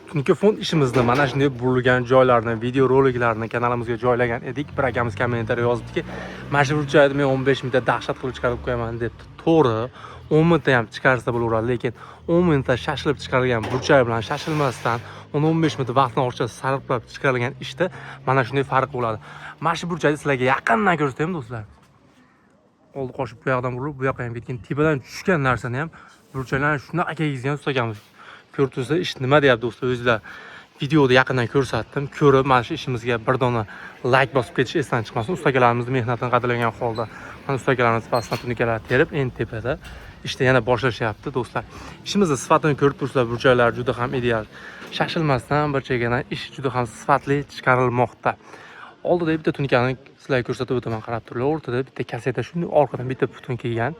Tunuka fond ishimizni mana shunday burilgan joylarni, video roliklarni kanalimizga joylagan edik. Bir akamiz kommentariy yozibdiki, "Mana shu burchakni men 15 mingta dahshat qilib chiqarib qo'yaman" debdi. To'g'ri, 10 mingta ham chiqarsa bo'laveradi, lekin 10 mingta shashilib chiqarilgan burchak bilan shashilmasdan 10-15 mingta vaqtni ortiqcha sarflab chiqarilgan ishda mana shunday farq bo'ladi. Mana shu burchakni sizlarga yaqindan ko'rsataman do'stlar. Oldi qo'shib bu yoqdan burilib, bu yoqqa ham ketgan, tepadan tushgan narsani ham burchaklarni shunaqa kegizgan ustagamiz. Ko'rib tursa ish nima deyapti do'stlar, o'zingizlar videoda yaqindan ko'rsatdim. Ko'rib, mana shu ishimizga bir dona like bosib ketish esdan chiqmasin. Ustagalarimiz mehnatini qadrlagan holda, mana ustagalarimiz pastdan tunikalar terib, endi tepada ishda yana boshlashyapti do'stlar. Ishimizni sifatini ko'rib turibsizlar, burchaklar juda ham ideal. Shashilmasdan bir chekana ish juda ham sifatli chiqarilmoqda. Oldida bitta tunikani sizlarga ko'rsatib o'taman, qarab turinglar. O'rtada bitta kaseta, shunday orqadan bitta butun kelgan.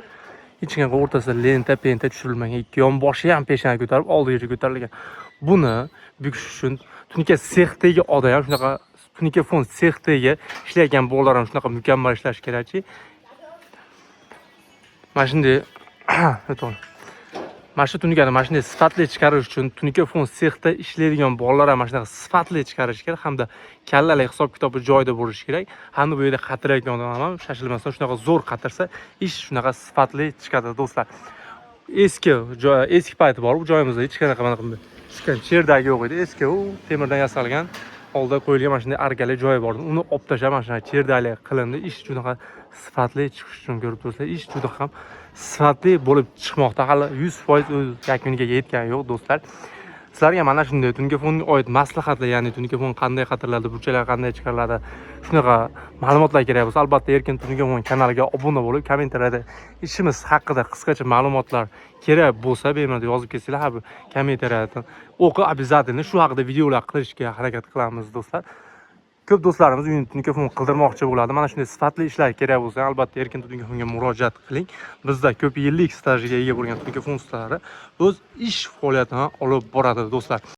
Hech qanaqa o'rtasida lenta, penta tushirilmagan. Ikki yonboshi ham peshana ko'tarib, oldiga ko'tarilgan. Buni bukish uchun tunika sexdagi odam ham shunaqa, tunika fond sexdagi ishlayotgan bolalar ham shunaqa mukammal ishlash kerakki. Mana shunday mana shu tunikani mana shunday sifatli chiqarish uchun tunika fond sexda ishlaydigan bolalar ham mana shunaqa sifatli chiqarish kerak hamda kallali hisob kitobi joyida bo'lishi kerak. Hamda bu yerda qatirayotgan odam ham shashilmasdan shunaqa zo'r qatirsa, ish shunaqa sifatli chiqadi do'stlar. Eski payti bor, bu joyimizda hech qanaqa mana bunday chiqqan cherdagi yo'q edi. Eski u temirdan yasalgan, oldida qo'yilgan mana shunday argali joyi bor. Uni olib tashlab mana shunday cherdali qilindi. Ish juda sifatli chiqish uchun ko'rib turibsizlar, ish juda ham sifatli bo'lib chiqmoqda. Hali 100% o'z yakuniga yetgani yo'q do'stlar. Sizlarga mana shunday tunika fonga oid maslahatlar, ya'ni tunika fond qanday qatiriladi, burchaklar qanday chiqariladi, shunaqa ma'lumotlar kerak bo'lsa, albatta Erkin tunika fond kanaliga obuna bo'lib, kommentariyada ishimiz haqida qisqacha ma'lumotlar kerak bo'lsa, bemalol yozib ketsanglar, ha bu kommentariyadan o'qib обязательно shu haqida videolar qilishga harakat qilamiz do'stlar. Ko'p do'stlarimiz uyini tunika fond qildirmoqchi bo'ladi. Mana shunday sifatli ishlar kerak bo'lsa, albatta Erkin tunika fondga murojaat qiling. Bizda ko'p yillik stajiga ega bo'lgan tunika fond ustalari o'z ish faoliyatini olib boradi do'stlar.